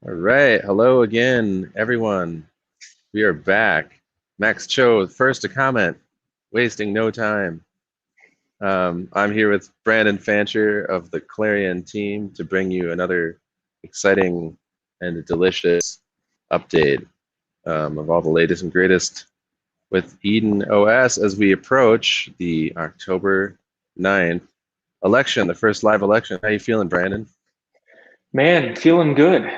All right, hello again, everyone. We are back. Max Cho, first to comment, wasting no time. I'm here with Brandon Fancher of the Clarion team to bring you another exciting and delicious update of all the latest and greatest with EdenOS as we approach the October 9th election, the first live election. How you feeling, Brandon? Man, feeling good.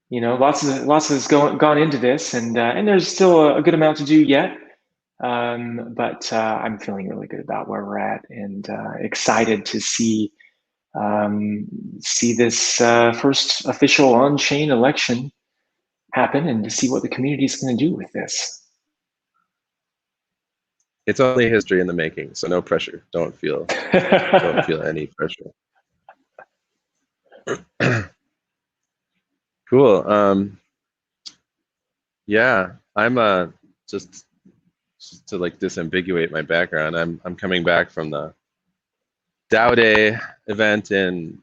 You know, lots has gone into this, and there's still a good amount to do yet. But I'm feeling really good about where we're at, and excited to see this first official on-chain election happen, and to see what the community is going to do with this. It's only history in the making, so no pressure. Don't feel any pressure. Cool. Yeah, I'm just to like disambiguate my background. I'm coming back from the DAO Day event in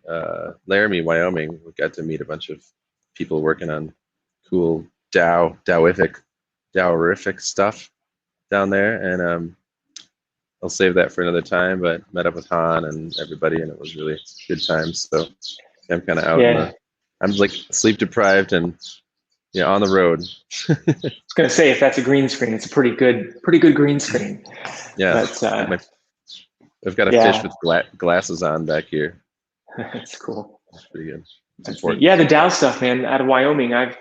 Laramie, Wyoming. We got to meet a bunch of people working on cool DAOific stuff down there, and I'll save that for another time. But met up with Han and everybody, and it was really good times. So I'm kind of out. Yeah. I'm like sleep deprived and on the road. I was gonna say, if that's a green screen, it's a pretty good green screen. Yeah, but, I've got a fish with glasses on back here. That's cool. That's pretty good. Yeah, the DAO stuff, man, out of Wyoming. I'd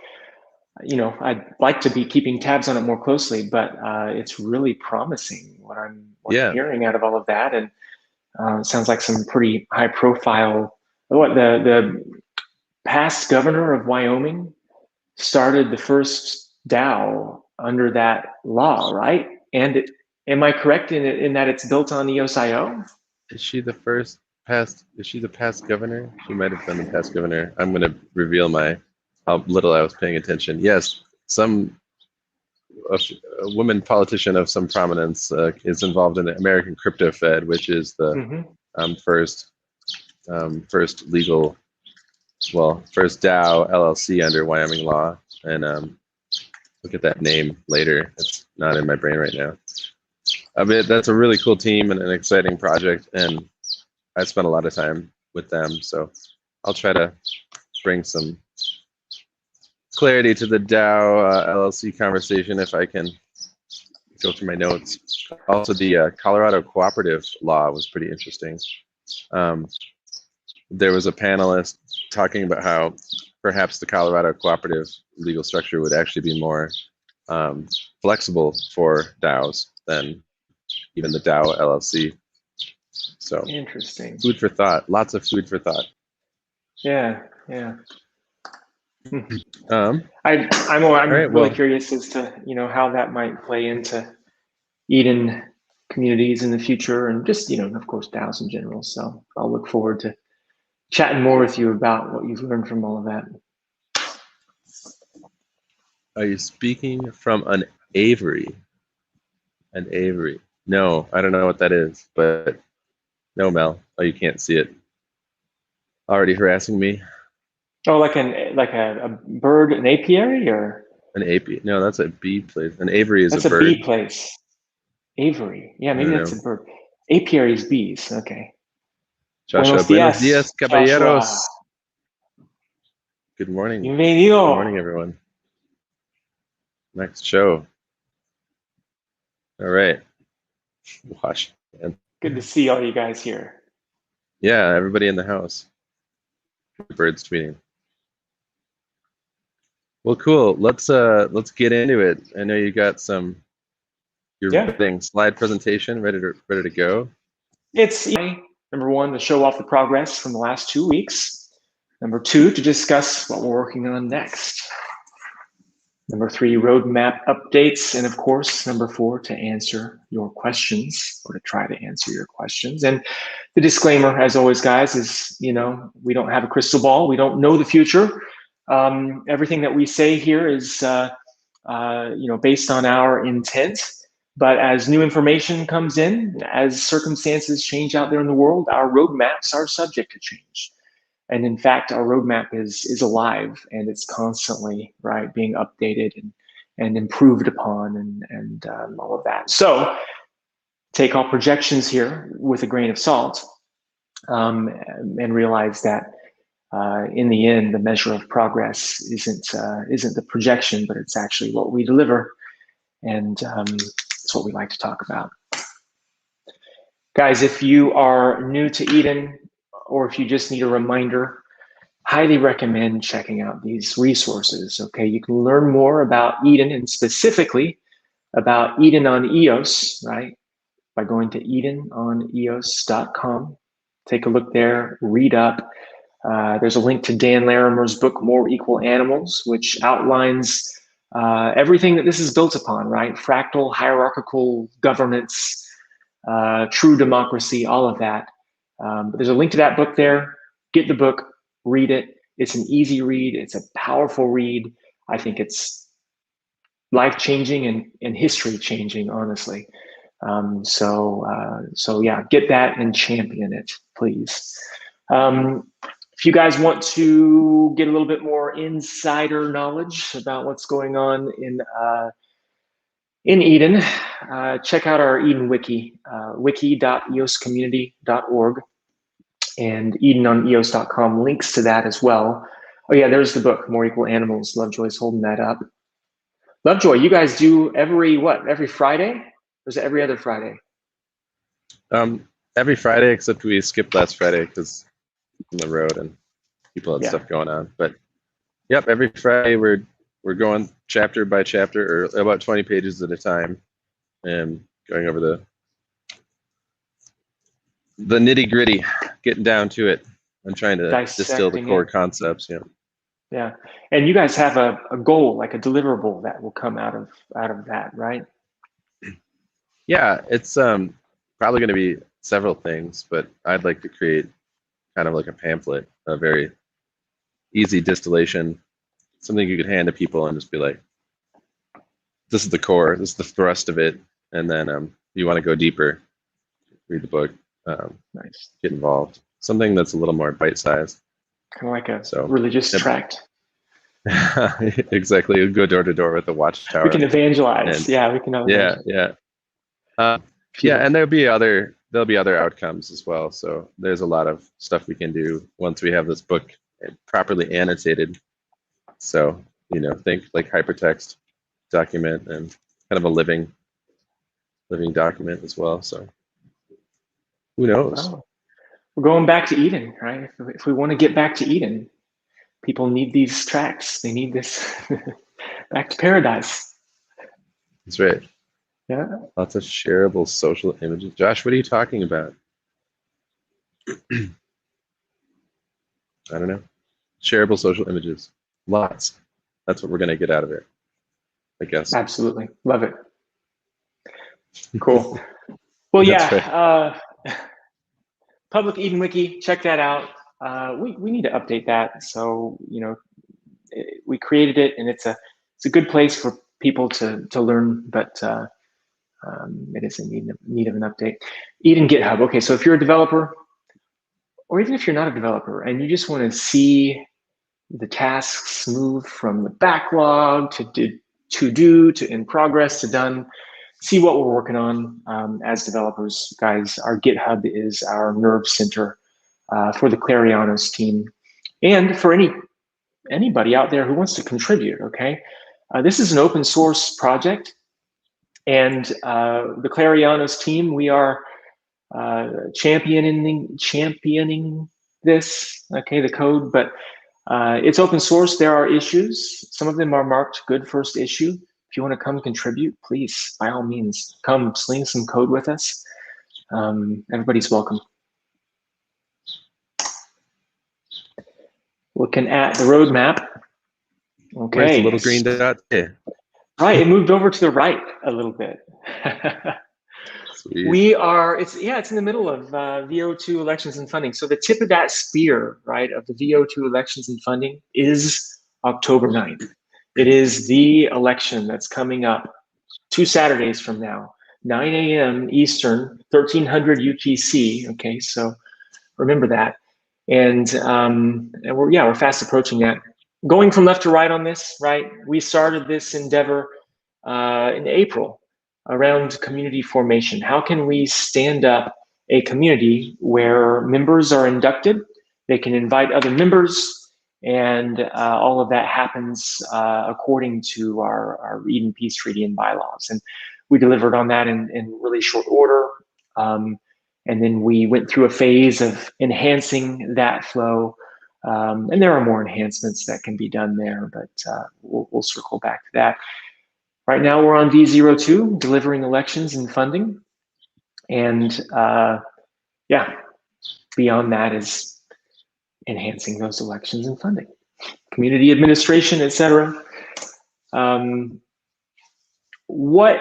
like to be keeping tabs on it more closely, but it's really promising what I'm hearing out of all of that, and it sounds like some pretty high profile. The past governor of Wyoming started the first DAO under that law, right? And am I correct in that it's built on EOS.io? Is she the past governor? She might have been the past governor. I'm going to reveal how little I was paying attention. Yes, a woman politician of some prominence is involved in the American Crypto Fed, which is the first DAO LLC under Wyoming law. And look at that name later. It's not in my brain right now. That's a really cool team and an exciting project, and I spent a lot of time with them. So I'll try to bring some clarity to the DAO LLC conversation if I can go through my notes. Also, the Colorado cooperative law was pretty interesting. There was a panelist talking about how perhaps the Colorado cooperative legal structure would actually be more flexible for DAOs than even the DAO LLC. So interesting. Food for thought. Lots of food for thought. Yeah. I'm really curious as to how that might play into Eden communities in the future, and just of course DAOs in general. So I'll look forward to chatting more with you about what you've learned from all of that. Are you speaking from an Avery? An Avery? No, I don't know what that is, but no, Mel. Oh, you can't see it. Already harassing me. Oh, like a bird, an apiary, or an apiary? No, that's a bee place. An Avery is a bird. That's a bee place. Avery. Yeah, maybe that's a bird. Apiary is bees. Okay. Joshua, buenos dias, caballeros. Joshua. Good morning. Bienvenido. Good morning, everyone. Next show. All right. Wash. Good to see all you guys here. Yeah, everybody in the house. Birds tweeting. Well, cool. Let's get into it. I know you got your slide presentation ready to go. It's number one, to show off the progress from the last 2 weeks. Number two, to discuss what we're working on next. Number three, roadmap updates. And of course, number four, to answer your questions, or to try to answer your questions. And the disclaimer, as always, guys, is, we don't have a crystal ball. We don't know the future. Everything that we say here is, based on our intent. But as new information comes in, as circumstances change out there in the world, our roadmaps are subject to change. And in fact, our roadmap is alive, and it's constantly, right, being updated and improved upon, and all of that. So take all projections here with a grain of salt, and realize that in the end, the measure of progress isn't the projection, but it's actually what we deliver, and it's what we like to talk about. Guys, if you are new to Eden, or if you just need a reminder, highly recommend checking out these resources. Okay, you can learn more about Eden, and specifically about EdenOnEOS, right, by going to EdenOnEOS.com. Take a look there, read up. There's a link to Dan Larimer's book, More Equal Animals, which outlines everything that this is built upon, right? Fractal, hierarchical governance, true democracy, all of that. But there's a link to that book there. Get the book, read it. It's an easy read. It's a powerful read. I think it's life-changing and history-changing, honestly. So yeah, get that and champion it, please. If you guys want to get a little bit more insider knowledge about what's going on in Eden, check out our Eden Wiki, wiki.eoscommunity.org, and EdenOnEOS.com links to that as well. Oh yeah, there's the book, More Equal Animals. Lovejoy's holding that up. Lovejoy, you guys do every Friday? Or is it every other Friday? Every Friday, except we skipped last Friday because on the road and people had stuff going on. But yep, every Friday we're going chapter by chapter, or about 20 pages at a time, and going over the nitty gritty, getting down to it. I'm trying to distill the core concepts. Yeah, and you guys have a goal, like a deliverable that will come out of that, right? Yeah, it's probably going to be several things, but I'd like to create kind of like a pamphlet, a very easy distillation, something you could hand to people and just be like, this is the core, this is the thrust of it, and then if you want to go deeper, read the book, nice, get involved. Something that's a little more bite-sized. Kind of like a religious tract. Exactly, go door to door with the watchtower. We can evangelize. And, we can evangelize. Yeah, and there'll be other outcomes as well. So there's a lot of stuff we can do once we have this book properly annotated. So think like hypertext document and kind of a living document as well. So who knows? Wow. We're going back to Eden, right? If we want to get back to Eden, people need these tracks. They need this back to paradise. That's right. Yeah. Lots of shareable social images. Josh, what are you talking about? I don't know. Shareable social images. Lots. That's what we're going to get out of it, I guess. Absolutely. Love it. Cool. Well, yeah. Public Eden Wiki, check that out. We need to update that. So, we created it, and it's a good place for people to learn, but it is in need of an update. Eden GitHub. Okay, so if you're a developer, or even if you're not a developer, and you just want to see the tasks move from the backlog to in progress to done, see what we're working on as developers, guys. Our GitHub is our nerve center for the Clarionos team, and for anybody out there who wants to contribute. Okay, this is an open source project, and the Clarionos team, we are championing this. Okay, the code, but it's open source. There are issues. Some of them are marked good first issue. If you want to come contribute, please, by all means, come sling some code with us. Everybody's welcome. Looking at the roadmap. Okay. Where's the little green dot? Yeah. Right, it moved over to the right a little bit. Sweet. It's in the middle of VO2 elections and funding. So the tip of that spear, right, of the VO2 elections and funding is October 9th. It is the election that's coming up 2 Saturdays from now, 9 a.m. Eastern, 1300 UTC. Okay, so remember that. And we're fast approaching that. Going from left to right on this, right? We started this endeavor in April around community formation. How can we stand up a community where members are inducted, they can invite other members, and all of that happens according to our Eden Peace Treaty and bylaws. And we delivered on that in really short order. And then we went through a phase of enhancing that flow. And there are more enhancements that can be done there, but we'll circle back to that. Right now we're on V02, delivering elections and funding. And yeah, beyond that is enhancing those elections and funding. Community administration, et cetera. What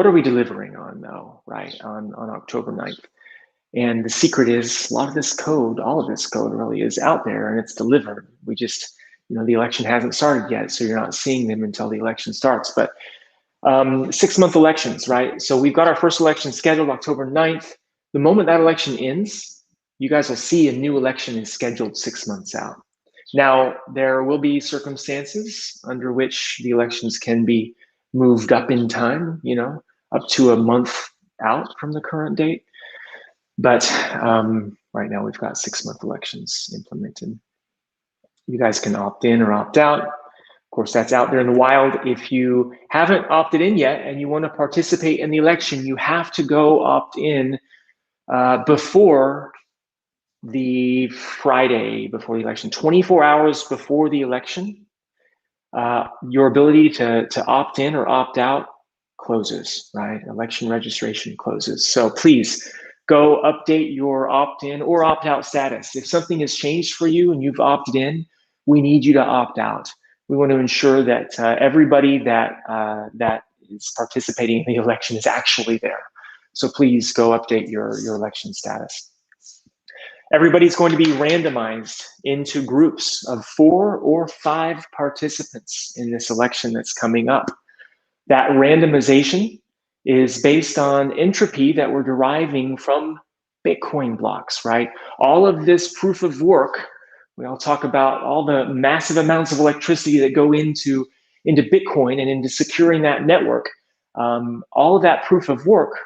are we delivering on though, right, on October 9th? And the secret is a lot of this code, all of this code really is out there and it's delivered. We just, the election hasn't started yet, so you're not seeing them until the election starts. But 6-month elections, right? So we've got our first election scheduled October 9th. The moment that election ends, you guys will see a new election is scheduled 6 months out. Now, there will be circumstances under which the elections can be moved up in time, up to a month out from the current date. But right now we've got 6-month elections implemented. You guys can opt in or opt out. Of course, that's out there in the wild. If you haven't opted in yet and you want to participate in the election, you have to go opt in before the Friday before the election, 24 hours before the election. Your ability to opt in or opt out closes, right? Election registration closes. So please go update your opt-in or opt-out status. If something has changed for you and you've opted in, we need you to opt out. We want to ensure that everybody that is participating in the election is actually there. So please go update your election status. Everybody's going to be randomized into groups of 4 or 5 participants in this election that's coming up. That randomization is based on entropy that we're deriving from Bitcoin blocks, right? All of this proof of work, we all talk about all the massive amounts of electricity that go into Bitcoin and into securing that network. All of that proof of work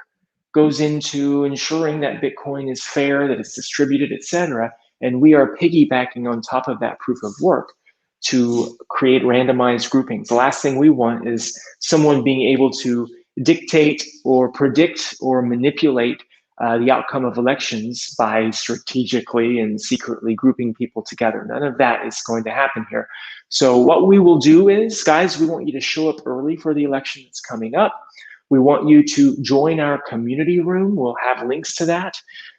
goes into ensuring that Bitcoin is fair, that it's distributed, et cetera. And we are piggybacking on top of that proof of work to create randomized groupings. The last thing we want is someone being able to dictate or predict or manipulate the outcome of elections by strategically and secretly grouping people together. None of that is going to happen here. So what we will do is, guys, we want you to show up early for the election that's coming up. We want you to join our community room. We'll have links to that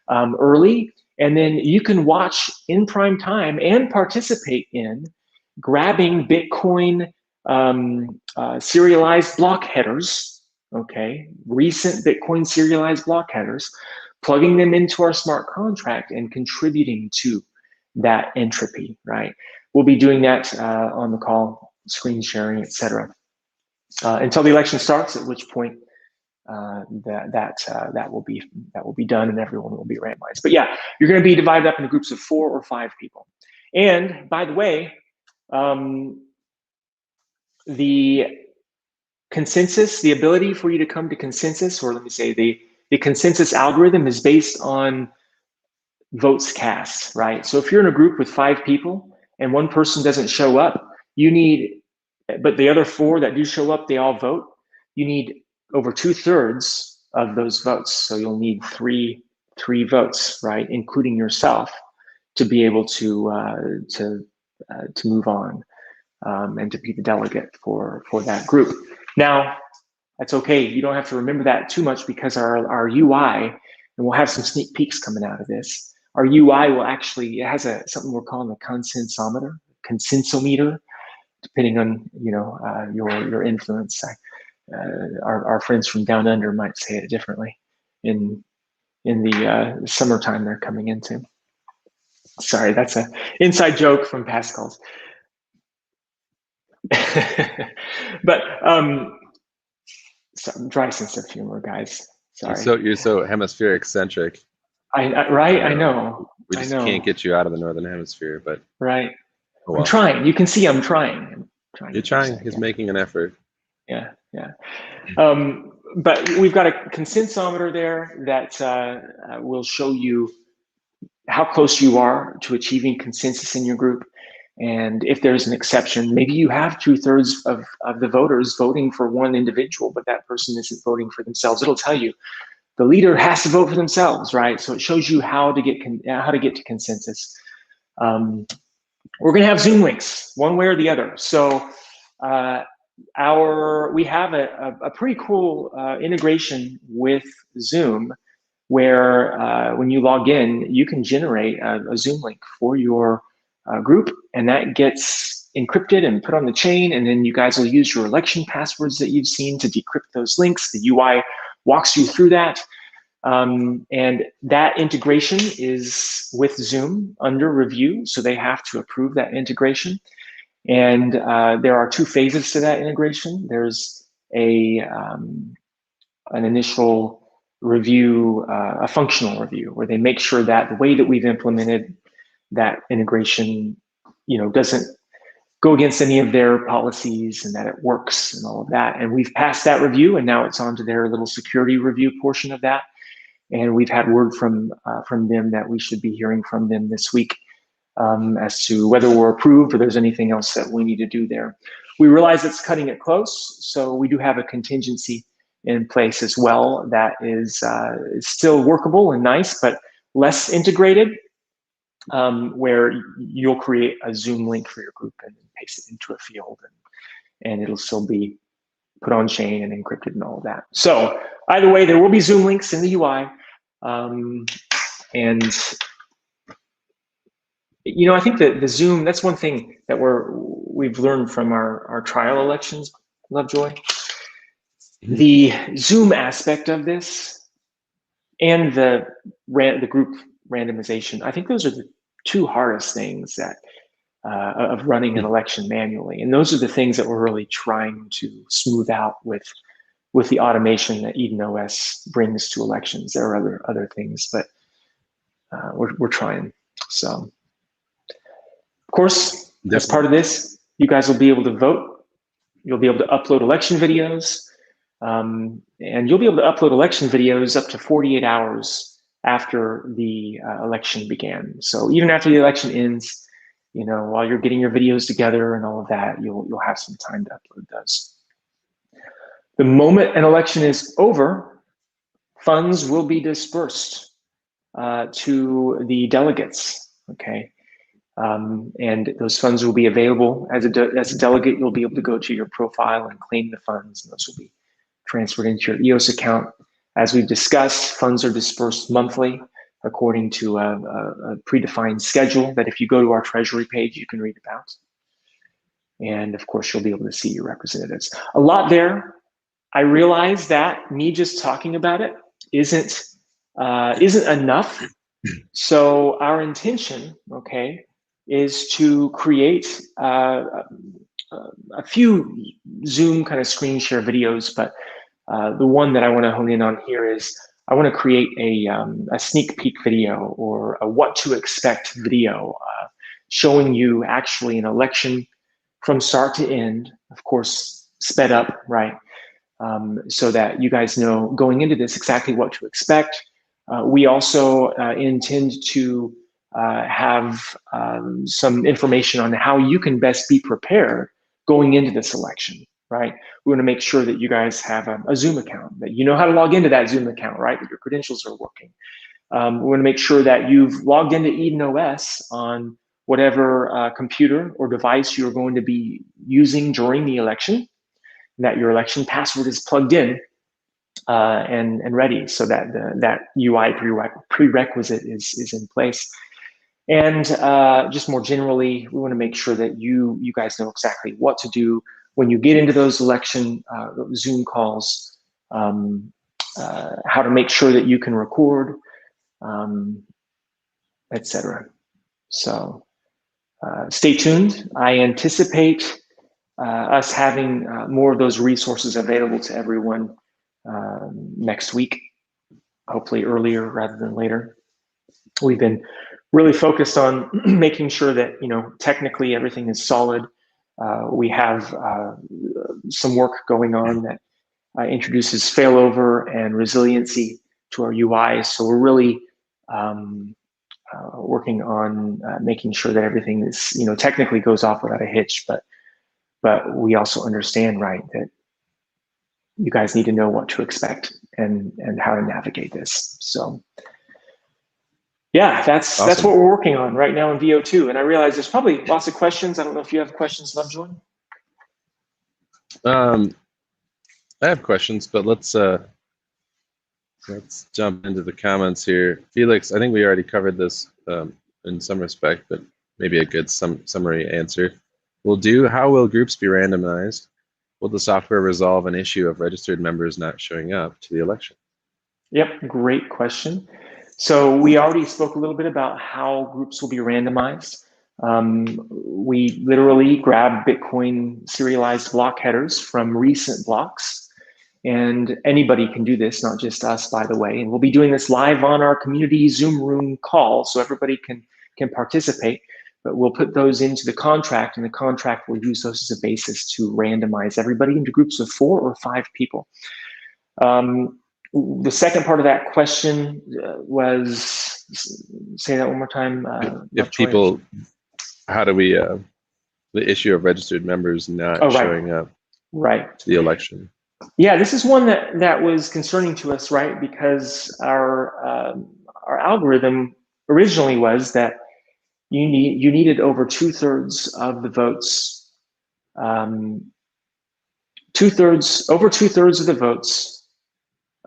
early. And then you can watch in prime time and participate in grabbing Bitcoin serialized block headers, okay, recent Bitcoin serialized block headers, plugging them into our smart contract and contributing to that entropy, right? We'll be doing that on the call, screen sharing, et cetera, until the election starts, at which point that will be done and everyone will be randomized. But yeah, you're going to be divided up into groups of 4 or 5 people. And by the way, the consensus, the ability for you to come to consensus, or let me say the consensus algorithm is based on votes cast, right? So if you're in a group with 5 people and one person doesn't show up, but the other 4 that do show up, they all vote. You need over 2/3 of those votes. So you'll need three votes, right, including yourself, to be able to move on and to be the delegate for that group. Now, that's okay. You don't have to remember that too much, because our UI, and we'll have some sneak peeks coming out of this, our UI will actually, it has something we're calling a consensometer, depending on your influence. Our friends from down under might say it differently in the summertime they're coming into. Sorry, that's an inside joke from past calls. But some dry sense of humor, guys. Sorry. You're so hemispheric centric. Right, I know. We just can't get you out of the Northern Hemisphere, but right. oh well. I'm trying. You can see I'm trying. You're trying. He's making an effort. Yeah, yeah. But we've got a consensometer there that will show you how close you are to achieving consensus in your group. And if there's an exception, maybe you have 2/3 of the voters voting for one individual, but that person isn't voting for themselves. It'll tell you the leader has to vote for themselves, right? So it shows you how to get to consensus. We're going to have Zoom links, one way or the other. So we have a pretty cool integration with Zoom, where when you log in, you can generate a Zoom link for your group, and that gets encrypted and put on the chain, and then you guys will use your election passwords that you've seen to decrypt those links. The UI walks you through that. And that integration is with Zoom under review, so they have to approve that integration. And there are 2 phases to that integration. There's an initial review, a functional review, where they make sure that the way that we've implemented that integration, doesn't go against any of their policies and that it works and all of that. And we've passed that review, and now it's on to their little security review portion of that. And we've had word from them that we should be hearing from them this week as to whether we're approved or there's anything else that we need to do there. We realize it's cutting it close, so we do have a contingency in place as well that is still workable and nice, but less integrated, where you'll create a Zoom link for your group and paste it into a field, and it'll still be put on chain and encrypted and all of that. So either way, there will be Zoom links in the UI. And I think that the Zoom, that's one thing that we've learned from our trial elections, Lovejoy. The Zoom aspect of this and the group randomization, I think those are the 2 hardest things that of running an election manually. And those are the things that we're really trying to smooth out with the automation that EdenOS brings to elections. There are other things, but we're trying. So, of course, as part of this, you guys will be able to vote. You'll be able to upload election videos, and you'll be able to upload election videos up to 48 hours after the election began. So even after the election ends, while you're getting your videos together and all of that, you'll have some time to upload those. The moment an election is over, funds will be dispersed to the delegates, okay? And those funds will be available. As a delegate, you'll be able to go to your profile and claim the funds, and those will be transferred into your EOS account. As we've discussed, funds are dispersed monthly according to a predefined schedule that if you go to our Treasury page, you can read about. And of course, you'll be able to see your representatives. A lot there. I realize that me just talking about it isn't enough. So our intention, okay, is to create a few Zoom kind of screen share videos, but the one that I want to hone in on here is I want to create a sneak peek video or a what to expect video showing you actually an election from start to end, of course, sped up, right? So that you guys know going into this exactly what to expect. We also intend to have some information on how you can best be prepared going into this election, right? We want to make sure that you guys have a Zoom account, that you know how to log into that Zoom account, right? That your credentials are working. We want to make sure that you've logged into EdenOS on whatever computer or device you're going to be using during the election, that your election password is plugged in and ready, so that that UI prerequisite is in place. And just more generally, we want to make sure that you guys know exactly what to do when you get into those election Zoom calls, how to make sure that you can record, etc. So stay tuned. I anticipate us having more of those resources available to everyone next week, hopefully earlier rather than later. We've been really focused on making sure that, technically everything is solid. We have some work going on that introduces failover and resiliency to our UI. So we're really working on making sure that everything is, technically goes off without a hitch, but we also understand, right, that you guys need to know what to expect and how to navigate this. So yeah, that's what we're working on right now in VO2. And I realize there's probably lots of questions. I don't know if you have questions, Lovejoy. I have questions, but let's jump into the comments here. Felix, I think we already covered this in some respect, but maybe a good summary answer. How will groups be randomized? Will the software resolve an issue of registered members not showing up to the election? Yep, great question. So we already spoke a little bit about how groups will be randomized. We literally grab Bitcoin serialized block headers from recent blocks, and anybody can do this, not just us, by the way. And we'll be doing this live on our community Zoom room call, so everybody can participate. But we'll put those into the contract, and the contract will use those as a basis to randomize everybody into groups of 4 or 5 people. The second part of that question was, say that one more time. If people, how do we, the issue of registered members not showing up to the election? Yeah, this is one that was concerning to us, right? Because our algorithm originally was that you needed over 2/3 of the votes, over 2/3 of the votes.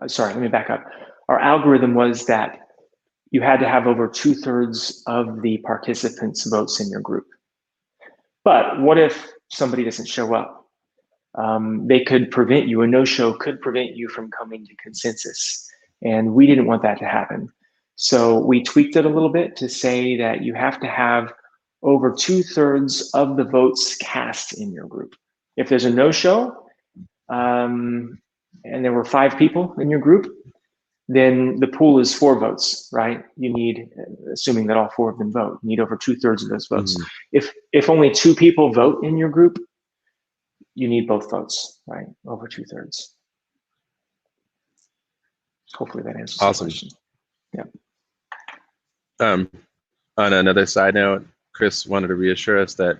Sorry, let me back up. Our algorithm was that you had to have over 2/3 of the participants' votes in your group. But what if somebody doesn't show up? They could prevent you, a no-show could prevent you from coming to consensus. And we didn't want that to happen. So we tweaked it a little bit to say that you have to have over 2/3 of the votes cast in your group. If there's a no-show, and there were 5 people in your group, then the pool is 4 votes, right? You need, assuming that all 4 of them vote, you need over 2/3 of those votes. Mm-hmm. If only 2 people vote in your group, you need both votes, right? Over 2/3. Hopefully that answers the question. Yeah. On another side note, Chris wanted to reassure us that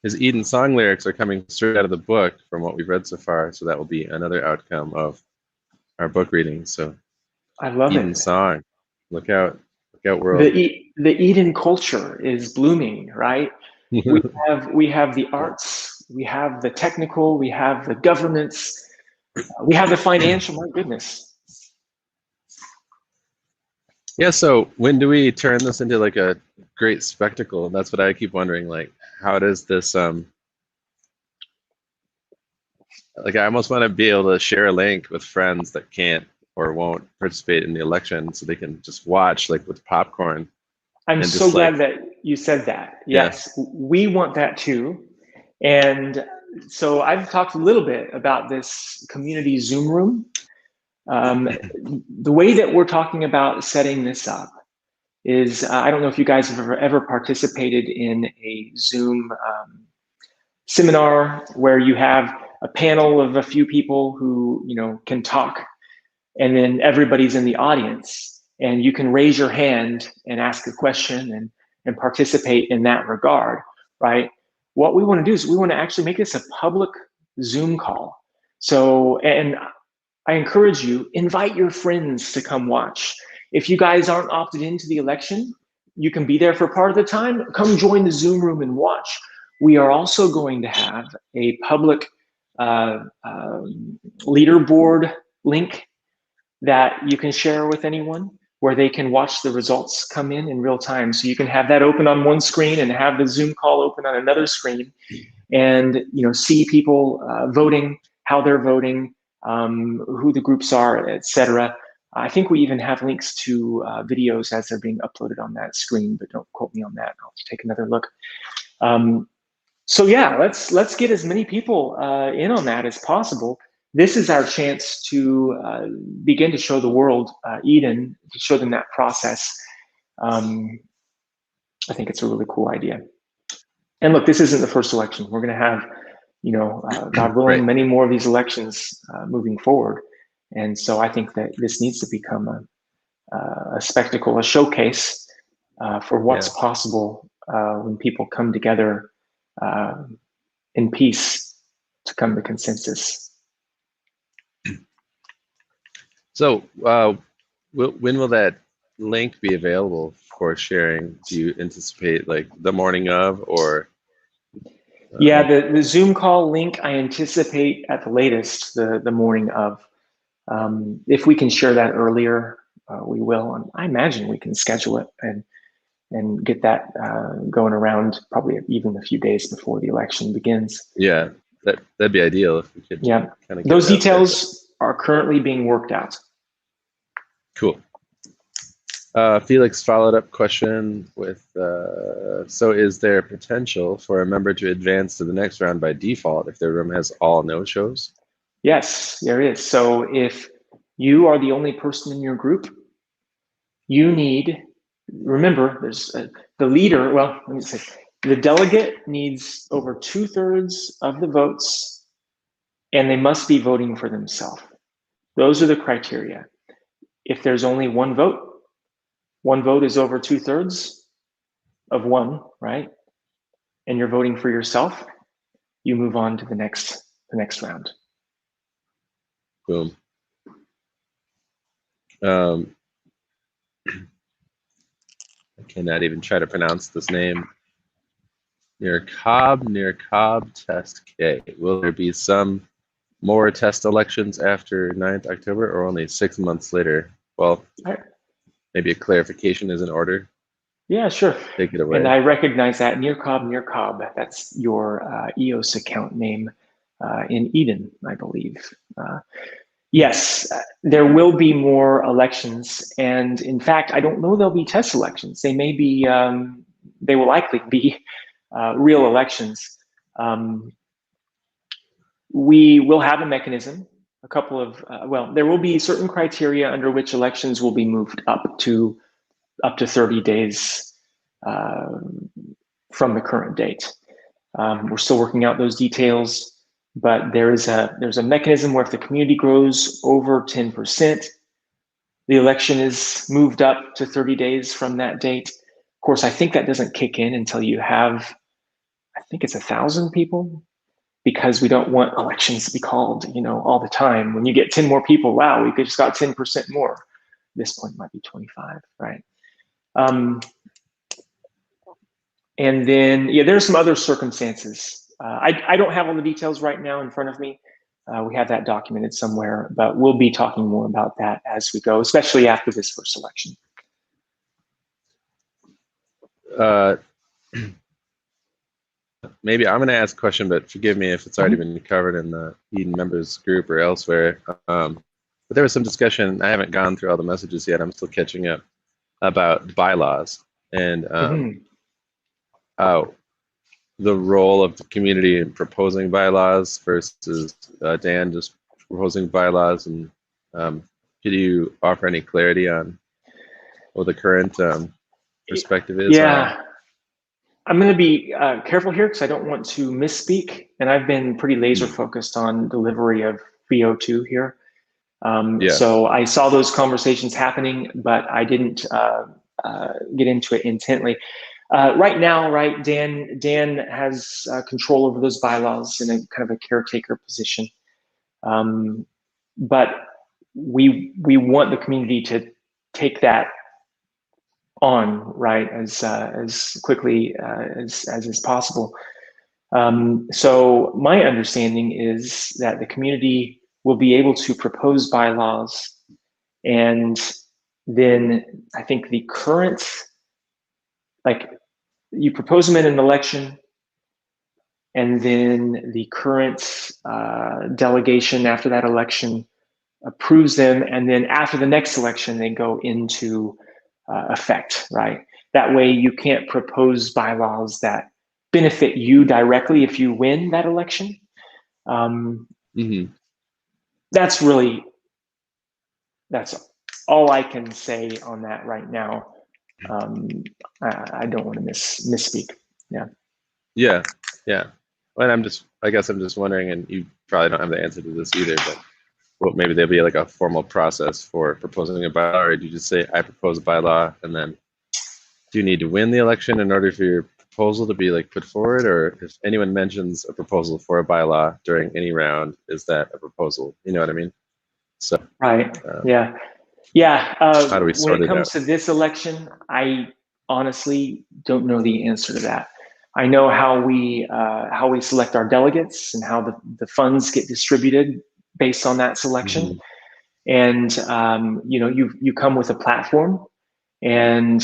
his Eden song lyrics are coming straight out of the book from what we've read so far. So that will be another outcome of our book reading. So I love Eden song. Look out world. The Eden culture is blooming, right? we have the arts, we have the technical, we have the governance, we have the financial. My goodness. Yeah, so when do we turn this into like a great spectacle? That's what I keep wondering, like, how does this, like, I almost want to be able to share a link with friends that can't or won't participate in the election so they can just watch, like, with popcorn. I'm so glad that you said that. Yes, we want that too. And so I've talked a little bit about this community Zoom room. The way that we're talking about setting this up is, I don't know if you guys have ever participated in a Zoom seminar where you have a panel of a few people who can talk, and then everybody's in the audience, and you can raise your hand and ask a question and participate in that regard, right? What we want to do is we want to actually make this a public Zoom call. So, and I encourage you, invite your friends to come watch. If you guys aren't opted into the election, you can be there for part of the time. Come join the Zoom room and watch. We are also going to have a public leaderboard link that you can share with anyone, where they can watch the results come in real time. So you can have that open on one screen and have the Zoom call open on another screen, and see people voting, how they're voting, who the groups are, etc. I think we even have links to videos as they're being uploaded on that screen, but don't quote me on that. I'll take another look. So yeah, let's get as many people in on that as possible. This is our chance to begin to show the world Eden, to show them that process. I think it's a really cool idea. And look, this isn't the first election. We're going to have, God willing, Right. many more of these elections moving forward. And so I think that this needs to become a spectacle, a showcase for what's possible when people come together in peace to come to consensus. So when will that link be available for sharing? Do you anticipate like the morning of, or? Yeah, the Zoom call link, I anticipate at the latest the morning of. If we can share that earlier, we will. And I imagine we can schedule it and get that going around probably even a few days before the election begins. Yeah, that'd be ideal if we could. Yeah, kind of those details are currently being worked out. Cool. Felix followed up question with, so is there potential for a member to advance to the next round by default if their room has all no-shows? Yes, there is. So if you are the only person in your group, you need, remember, there's the leader, well, let me say, the delegate needs over 2/3 of the votes, and they must be voting for themselves. Those are the criteria. If there's only one vote is over 2/3 of one, right? And you're voting for yourself, you move on to the next round. Boom. I cannot even try to pronounce this name. Near Cobb test K. Will there be some more test elections after 9th October or only 6 months later? Well, maybe a clarification is in order. Yeah, sure. Take it away. And I recognize that near Cobb. That's your EOS account name in Eden, I believe. Yes, there will be more elections. And in fact, I don't know there'll be test elections. They may be, they will likely be real elections. We will have a mechanism, a couple of, well, there will be certain criteria under which elections will be moved up to 30 days from the current date. We're still working out those details, but there's a mechanism where if the community grows over 10%, the election is moved up to 30 days from that date. Of course, I think that doesn't kick in until you have, I think it's 1,000 people, because we don't want elections to be called, all the time. When you get 10 more people, wow, we just got 10% more. At this point, it might be 25, right? And then, yeah, there's some other circumstances. I don't have all the details right now in front of me. We have that documented somewhere, but we'll be talking more about that as we go, especially after this first election. Maybe I'm going to ask a question, but forgive me if it's already been covered in the Eden members group or elsewhere. But there was some discussion. I haven't gone through all the messages yet. I'm still catching up about bylaws and the role of the community in proposing bylaws versus Dan just proposing bylaws. And could you offer any clarity on what the current perspective is? Yeah. I'm going to be careful here because I don't want to misspeak, and I've been pretty laser focused on delivery of VO2 here. So I saw those conversations happening, but I didn't get into it intently. Right now, right, Dan has control over those bylaws in a kind of a caretaker position, but we want the community to take that on, right, as quickly as is possible. So my understanding is that the community will be able to propose bylaws, and then I think the current, like, you propose them in an election, and then the current delegation after that election approves them, and then after the next election, they go into effect, right? That way you can't propose bylaws that benefit you directly if you win that election. That's all I can say on that right now. I don't want to misspeak. Yeah. Yeah, yeah. And I guess I'm just wondering, and you probably don't have the answer to this either, but well, maybe there'll be like a formal process for proposing a bylaw, or do you just say, I propose a bylaw, and then do you need to win the election in order for your proposal to be like put forward, or if anyone mentions a proposal for a bylaw during any round, is that a proposal? You know what I mean? So Right. Yeah. Yeah. how do we When sort it it comes out? to this election, I honestly don't know the answer to that. I know how we select our delegates and how the funds get distributed based on that selection. And you come with a platform, and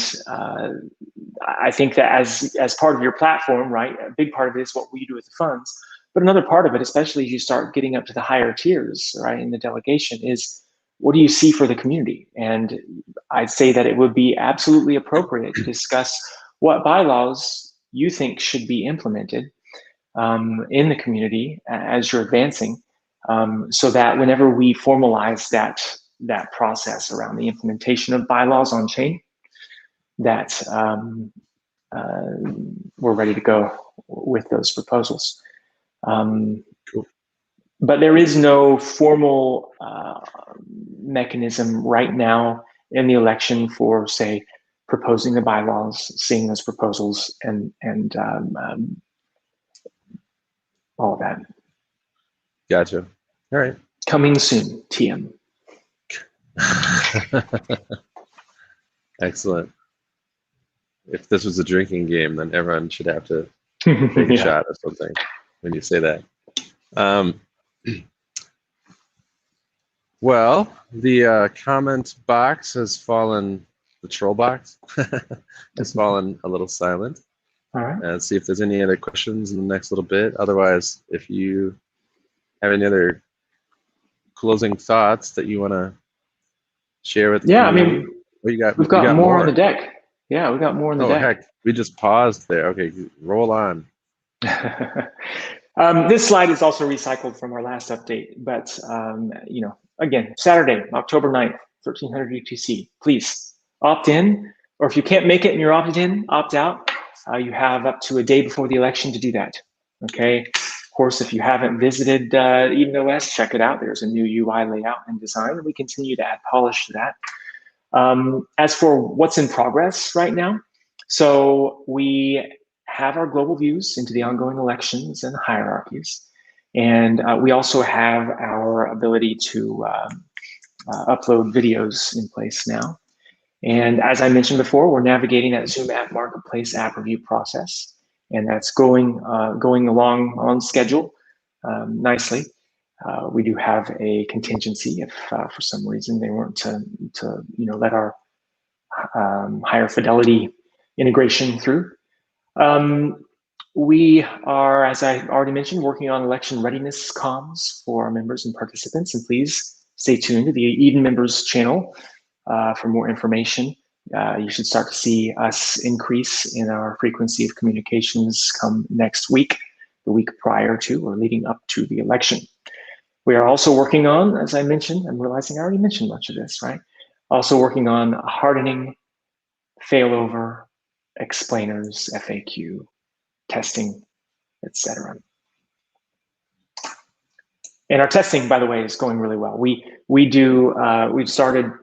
I think that as part of your platform, right, a big part of it is what we do with the funds. But another part of it, especially as you start getting up to the higher tiers, right, in the delegation, is what do you see for the community? And I'd say that it would be absolutely appropriate to discuss what bylaws you think should be implemented in the community as you're advancing, so that whenever we formalize that process around the implementation of bylaws on chain, that we're ready to go with those proposals. Cool. But there is no formal mechanism right now in the election for, say, proposing the bylaws, seeing those proposals, and all of that. Gotcha. All right. Coming soon, TM. Excellent. If this was a drinking game, then everyone should have to take a shot or something when you say that. Well, the comment box has fallen, the troll box has fallen a little silent. All right. And see if there's any other questions in the next little bit. Otherwise, if you have any other closing thoughts that you want to share with the community. I mean, what you got? we've got more on the deck. Yeah, we got more on the deck. Heck, we just paused there. Okay, roll on. This slide is also recycled from our last update, but again, Saturday, October 9th, 1300 UTC. Please opt in, or if you can't make it and you're opted in, opt out. You have up to a day before the election to do that. Okay. Of course, if you haven't visited EdenOS, check it out. There's a new UI layout and design, and we continue to add polish to that. As for what's in progress right now, so we have our global views into the ongoing elections and hierarchies. And we also have our ability to upload videos in place now. And as I mentioned before, we're navigating that Zoom App Marketplace app review process. And that's going along on schedule nicely. We do have a contingency if for some reason they weren't to let our higher fidelity integration through. We are, as I already mentioned, working on election readiness comms for our members and participants, and please stay tuned to the Eden members channel for more information. You should start to see us increase in our frequency of communications come next week, the week prior to or leading up to the election. We are also working on, as I mentioned, I'm realizing I already mentioned much of this, right? Also working on hardening, failover, explainers, FAQ, testing, etc. And our testing, by the way, is going really well. We've started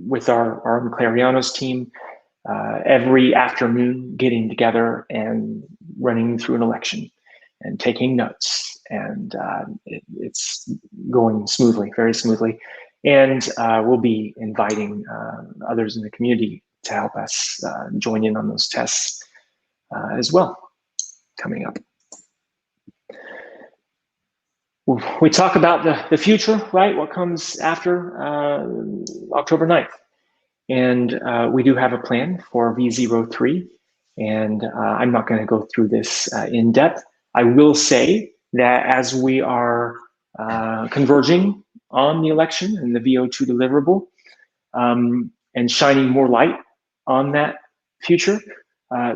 with our Clarion's team every afternoon, getting together and running through an election and taking notes, and it's going smoothly, very smoothly. And we'll be inviting others in the community to help us join in on those tests as well, coming up. We talk about the future, right? What comes after October 9th. And we do have a plan for V03. And I'm not going to go through this in depth. I will say that as we are converging on the election and the VO2 deliverable and shining more light on that future,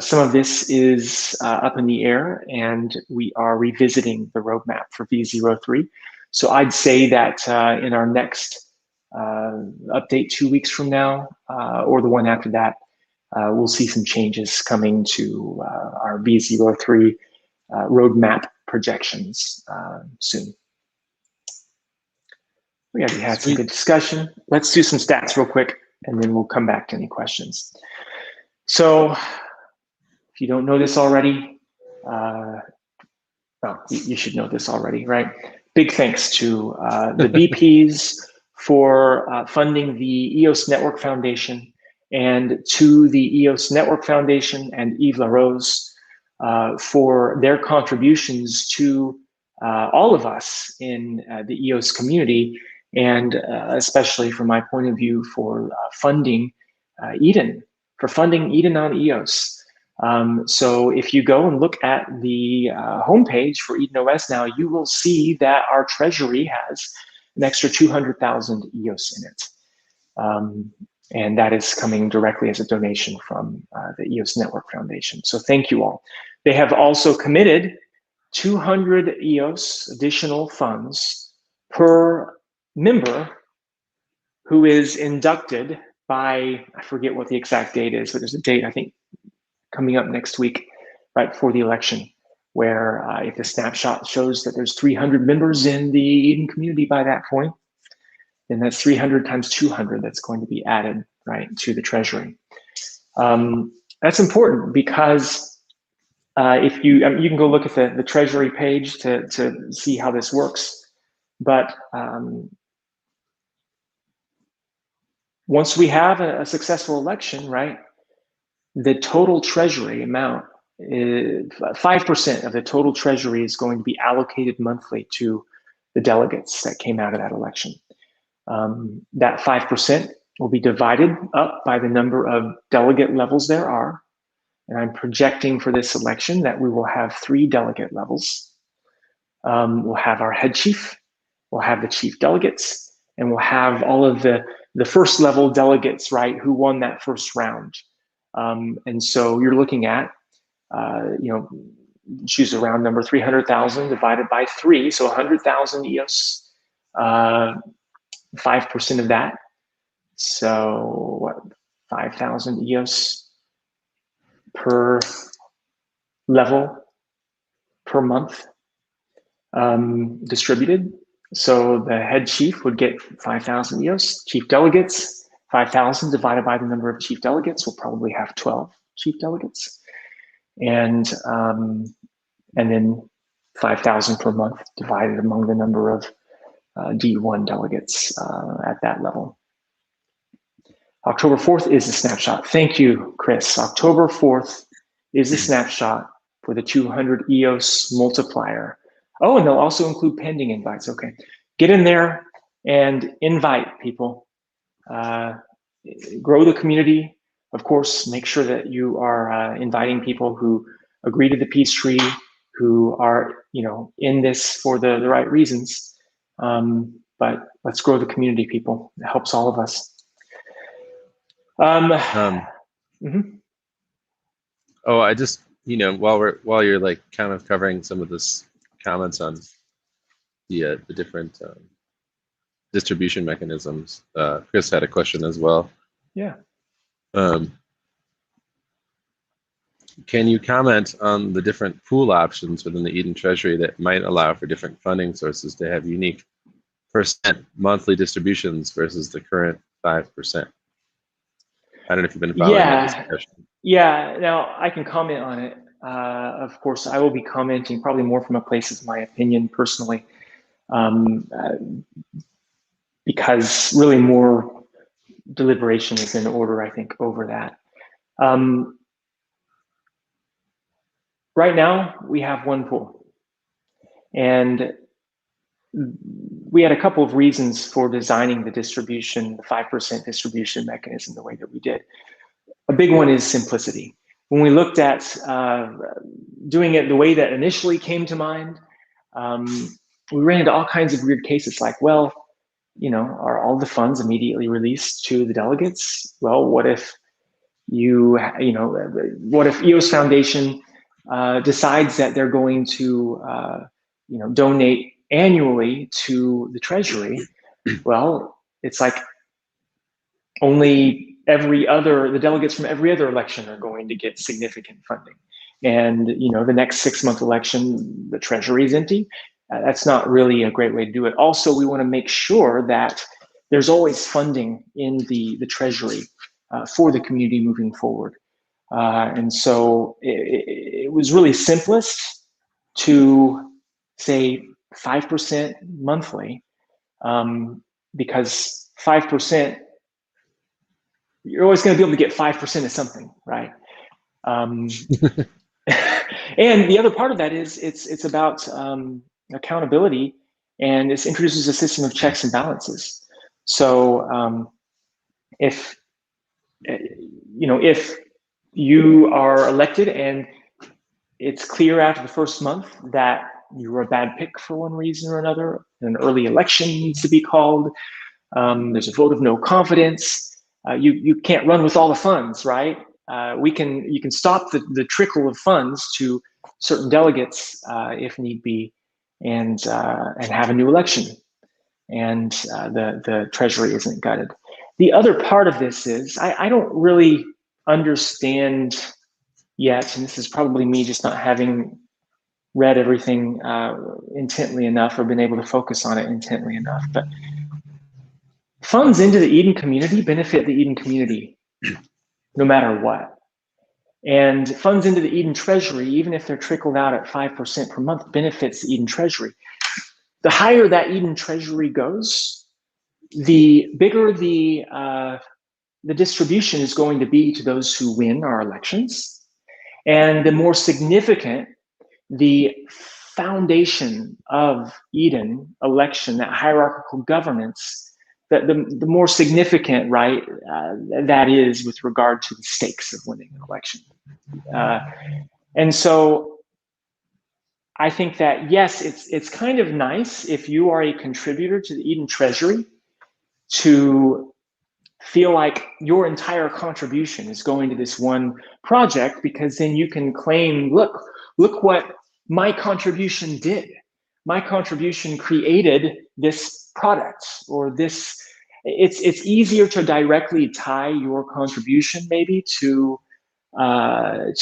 some of this is up in the air, and we are revisiting the roadmap for V03. So I'd say that in our next update 2 weeks from now, or the one after that, we'll see some changes coming to our V03 roadmap projections soon. We already had some good discussion. Let's do some stats real quick, and then we'll come back to any questions. So if you don't know this already, well, you should know this already, right? Big thanks to the VPs for funding the EOS Network Foundation, and to the EOS Network Foundation and Yves LaRose for their contributions to all of us in the EOS community, and especially from my point of view for funding EdenOnEOS. So if you go and look at the homepage for EdenOS now, you will see that our treasury has an extra 200,000 EOS in it. And that is coming directly as a donation from the EOS Network Foundation. So thank you all. They have also committed 200 EOS additional funds per member who is inducted by, I forget what the exact date is, but there's a date, I think, coming up next week, right before the election, where if the snapshot shows that there's 300 members in the Eden community by that point, then that's 300 times 200 that's going to be added, right, to the treasury. That's important because if you can go look at the treasury page to see how this works, but once we have a successful election, right, the total treasury amount, 5% of the total treasury is going to be allocated monthly to the delegates that came out of that election. That 5% will be divided up by the number of delegate levels there are. And I'm projecting for this election that we will have 3 delegate levels. We'll have our head chief, we'll have the chief delegates, and we'll have all of the first level delegates, right, who won that first round. And so you're looking at, choose a round number, 300,000 divided by 3, so 100,000 EOS, 5% of that. So what, 5,000 EOS per level per month distributed. So the head chief would get 5,000 EOS, chief delegates, 5,000 divided by the number of chief delegates. We'll probably have 12 chief delegates. And then 5,000 per month divided among the number of D1 delegates at that level. October 4th is a snapshot. Thank you, Chris. October 4th is a snapshot for the 200 EOS multiplier. Oh, and they'll also include pending invites. Okay, get in there and invite people. Grow the community. Of course, make sure that you are inviting people who agree to the peace treaty, who are in this for the right reasons. But let's grow the community, people. It helps all of us. Oh, I just while you're like kind of covering some of this comments on the different distribution mechanisms, Chris had a question as well. Yeah. Can you comment on the different pool options within the Eden Treasury that might allow for different funding sources to have unique % monthly distributions versus the current 5%? I don't know if you've been following that discussion. Yeah, now I can comment on it. Of course, I will be commenting probably more from a place of my opinion personally, because really more deliberation is in order, I think, over that. Right now, we have one pool. And we had a couple of reasons for designing the distribution, the 5% distribution mechanism the way that we did. A big one is simplicity. When we looked at doing it the way that initially came to mind, we ran into all kinds of weird cases like, well, are all the funds immediately released to the delegates? Well, what if what if EOS Foundation decides that they're going to, donate annually to the treasury? Well, it's like only the delegates from every other election are going to get significant funding. And the next 6-month election, the treasury is empty. That's not really a great way to do it. Also, we want to make sure that there's always funding in the treasury for the community moving forward. And so it was really simplest to say 5% monthly, because 5%, you're always going to be able to get 5% of something, right? And the other part of that is it's about accountability, and this introduces a system of checks and balances. So if you are elected and it's clear after the first month that you were a bad pick for one reason or another, an early election needs to be called, there's a vote of no confidence, you can't run with all the funds, right? You can stop the trickle of funds to certain delegates if need be, and have a new election, and the treasury isn't gutted. The other part of this is I don't really understand yet, and this is probably me just not having read everything intently enough or been able to focus on it intently enough, but funds into the Eden community benefit the Eden community no matter what. And funds into the Eden treasury, even if they're trickled out at 5% per month, benefits the Eden treasury. The higher that Eden treasury goes, the bigger the distribution is going to be to those who win our elections, and the more significant the foundation of Eden election, that hierarchical governance, the more significant, right, that is with regard to the stakes of winning an election. And so I think that, yes, it's kind of nice if you are a contributor to the Eden Treasury to feel like your entire contribution is going to this one project, because then you can claim, look what my contribution did. My contribution created this product or this. It's easier to directly tie your contribution maybe to a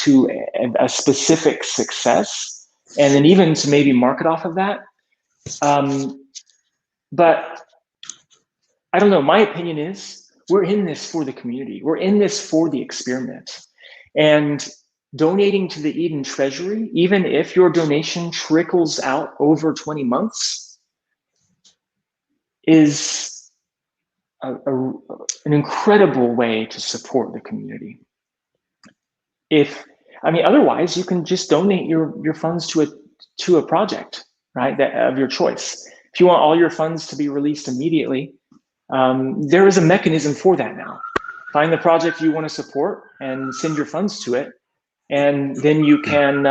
specific success, and then even to maybe market off of that. But I don't know. My opinion is we're in this for the community. We're in this for the experiment. And donating to the Eden Treasury, even if your donation trickles out over 20 months, is an incredible way to support the community. Otherwise, you can just donate your funds to a project, right, of your choice. If you want all your funds to be released immediately, there is a mechanism for that now. Find the project you want to support and send your funds to it, and then you can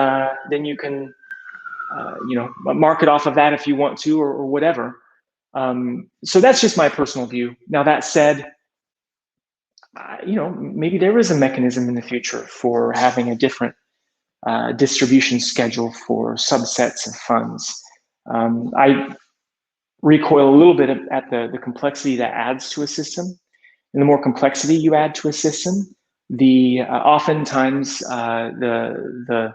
market off of that if you want to, or whatever. So that's just my personal view. Now that said, maybe there is a mechanism in the future for having a different distribution schedule for subsets of funds. I recoil a little bit at the complexity that adds to a system. And the more complexity you add to a system, the oftentimes the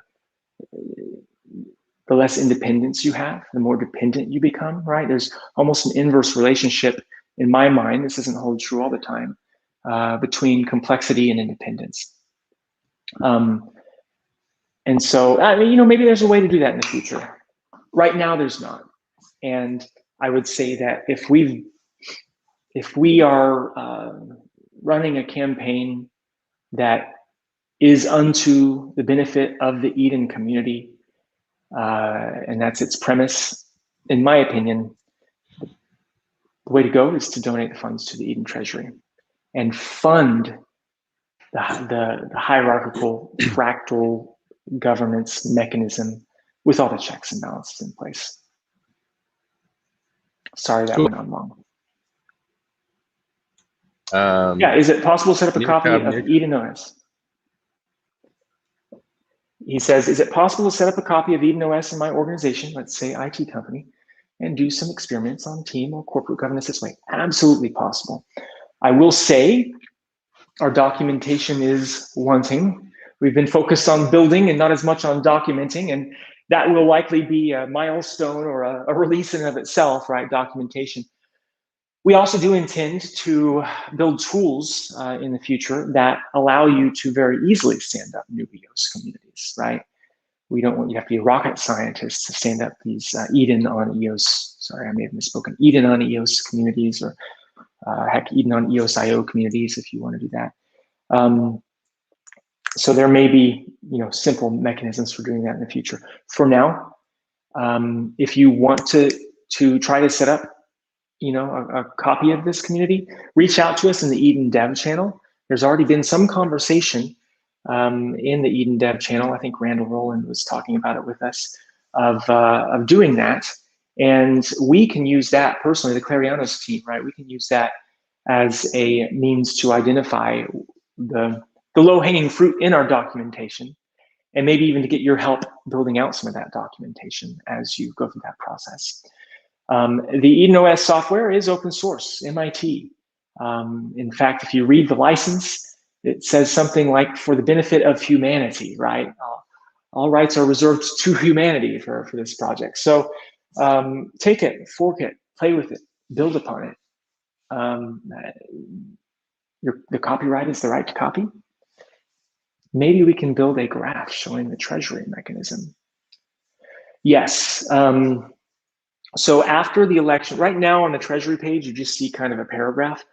less independence you have, the more dependent you become, right? There's almost an inverse relationship in my mind, this doesn't hold true all the time, between complexity and independence. And so, maybe there's a way to do that in the future. Right now, there's not. And I would say that if we are running a campaign that is unto the benefit of the Eden community, and that's its premise, in my opinion, the way to go is to donate the funds to the Eden Treasury and fund the hierarchical fractal governance mechanism with all the checks and balances in place. Sorry that went on long. Yeah, is it possible to set up a copy of EdenOS? He says, is it possible to set up a copy of EdenOS in my organization, let's say IT company, and do some experiments on team or corporate governance this way? Absolutely possible. I will say our documentation is wanting. We've been focused on building and not as much on documenting, and that will likely be a milestone or a release in and of itself, right? Documentation. We also do intend to build tools in the future that allow you to very easily stand up new EOS communities, right? We don't want you to have to be a rocket scientist to stand up these EdenOnEOS, sorry, I may have misspoken, EdenOnEOS communities, or heck, EdenOnEOS.io communities if you want to do that. So there may be, simple mechanisms for doing that in the future. For now, if you want to try to set up, a copy of this community, reach out to us in the Eden Dev channel. There's already been some conversation in the Eden Dev channel. I think Randall Rowland was talking about it with us of doing that, and we can use that personally. The Clarionos team, right? We can use that as a means to identify the low-hanging fruit in our documentation, and maybe even to get your help building out some of that documentation as you go through that process. The EdenOS software is open source, MIT. In fact, if you read the license, it says something like, for the benefit of humanity, right? All rights are reserved to humanity for this project. So take it, fork it, play with it, build upon it. The copyright is the right to copy. Maybe we can build a graph showing the treasury mechanism. Yes. So after the election, right now on the treasury page, you just see kind of a paragraph.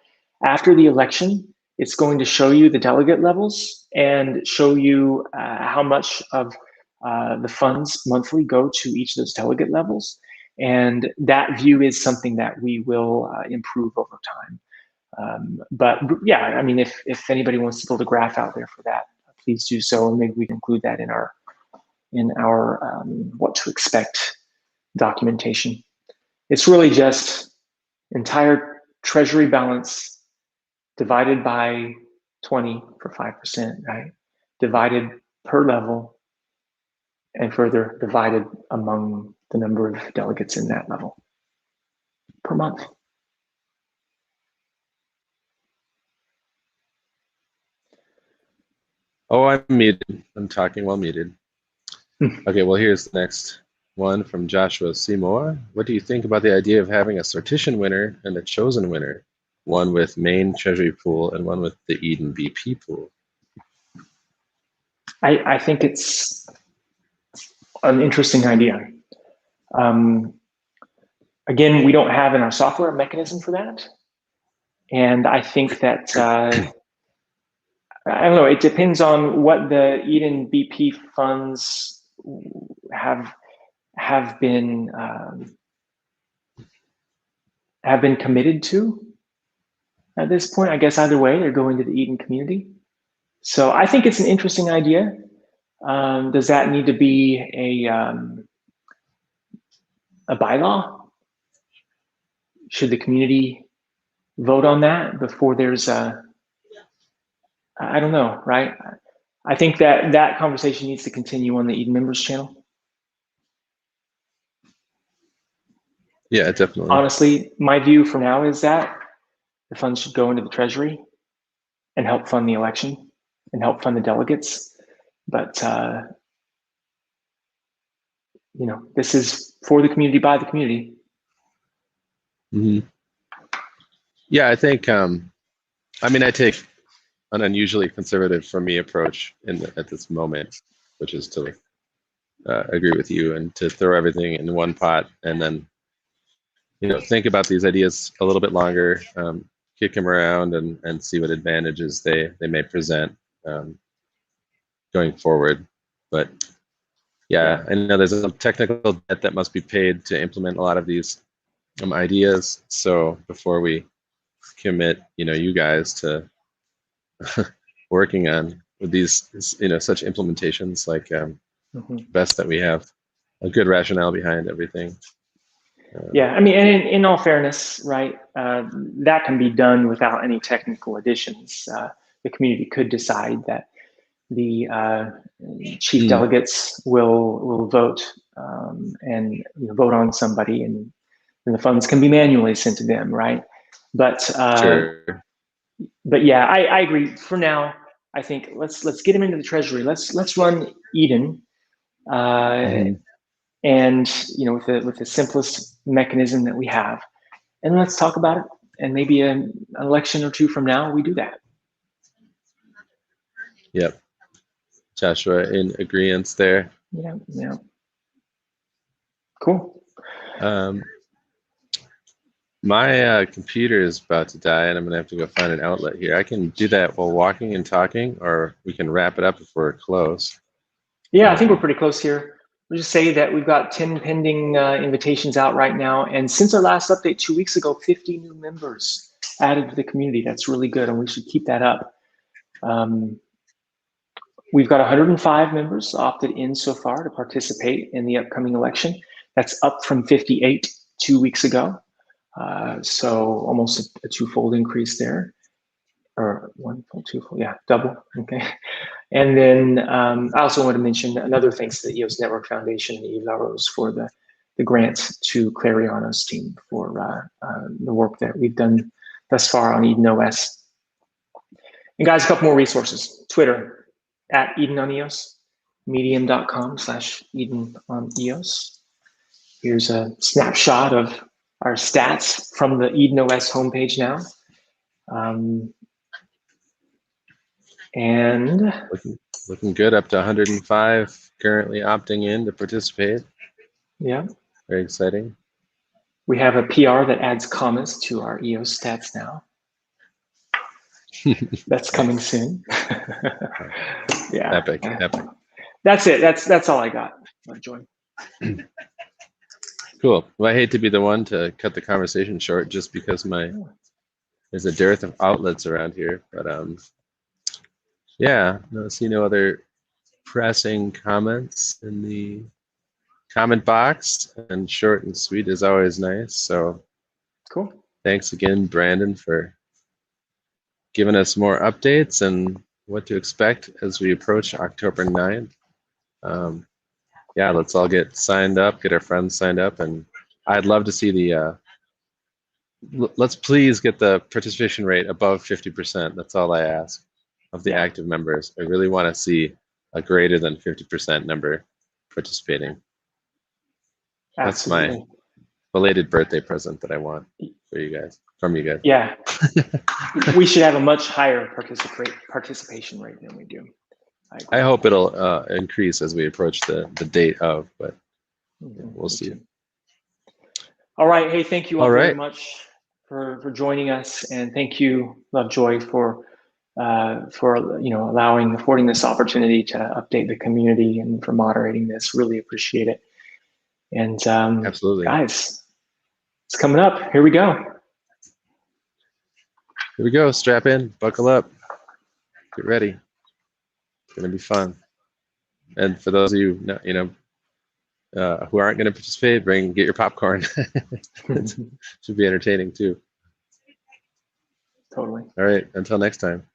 After the election, it's going to show you the delegate levels and show you how much of the funds monthly go to each of those delegate levels. And that view is something that we will improve over time. But yeah, I mean, if anybody wants to build a graph out there for that, please do so, and maybe we can include that in our what to expect documentation. It's really just entire treasury balance divided by 20 for 5%, right? Divided per level, and further divided among the number of delegates in that level per month. Oh, I'm muted. I'm talking while muted. Okay, well, here's the next one from Joshua Seymour. What do you think about the idea of having a sortition winner and a chosen winner? One with main treasury pool and one with the Eden BP pool. I think it's an interesting idea. Again, we don't have in our software a mechanism for that. And I think that, I don't know, it depends on what the Eden BP funds have been committed to at this point. I guess either way, they're going to the Eden community. So I think it's an interesting idea. Does that need to be a bylaw? Should the community vote on that before there's a, I don't know, right? I think that conversation needs to continue on the Eden members channel. Yeah, definitely. Honestly, my view for now is that the funds should go into the treasury and help fund the election and help fund the delegates. But, this is for the community, by the community. Mm-hmm. Yeah, I think, I take an unusually conservative for me approach at this moment, which is to agree with you and to throw everything in one pot and then, think about these ideas a little bit longer, kick them around and see what advantages they may present going forward. But yeah, I know there's a technical debt that must be paid to implement a lot of these ideas. So before we commit, you guys to working on with these, such implementations, like best that we have a good rationale behind everything. Yeah, and in all fairness, right, that can be done without any technical additions. The community could decide that the chief delegates will vote and vote on somebody, and the funds can be manually sent to them, right? But sure. but yeah, I agree. For now, I think let's get him into the treasury. Let's run Eden, and with the simplest mechanism that we have, and let's talk about it. And maybe an election or two from now, we do that. Yep. Joshua in agreement there. Yeah. Cool. My computer is about to die, and I'm going to have to go find an outlet here. I can do that while walking and talking, or we can wrap it up if we're close. Yeah, I think we're pretty close here. We'll just say that we've got 10 pending invitations out right now. And since our last update 2 weeks ago, 50 new members added to the community. That's really good, and we should keep that up. We've got 105 members opted in so far to participate in the upcoming election. That's up from 58 2 weeks ago. So almost a twofold increase there, or one-fold, twofold, yeah, double, okay. And then I also want to mention another thanks to the EOS Network Foundation and Eve LaRose for the grant to Clarion's team for the work that we've done thus far on EdenOS. And guys, a couple more resources. Twitter, at EdenOnEOS, medium.com/EdenOnEOS. Here's a snapshot of our stats from the EdenOS homepage now. And looking good, up to 105 currently opting in to participate. Yeah. Very exciting. We have a PR that adds commas to our EOS stats now. That's coming soon. Yeah. Epic. That's it. That's all I got. Joy. Cool. Well, I hate to be the one to cut the conversation short just because there's a dearth of outlets around here, but yeah, see no other pressing comments in the comment box, and short and sweet is always nice. So cool. Thanks again, Brandon, for giving us more updates and what to expect as we approach October 9th. Yeah, let's all get signed up, get our friends signed up, and I'd love to see the let's please get the participation rate above 50%. That's all I ask of the active members. I really want to see a greater than 50% number participating. Absolutely. That's my belated birthday present that I want for you guys, from you guys. Yeah. We should have a much higher participation rate than we do. I hope it'll increase as we approach the date of, but we'll see. All right. Hey, thank you all very much for joining us, and thank you, Lovejoy, for affording this opportunity to update the community and for moderating this. Really appreciate it. And absolutely, guys, it's coming up. Here we go. Here we go. Strap in, buckle up, get ready. It's gonna be fun. And for those of you, who aren't going to participate, get your popcorn. It should be entertaining too. Totally. All right. Until next time.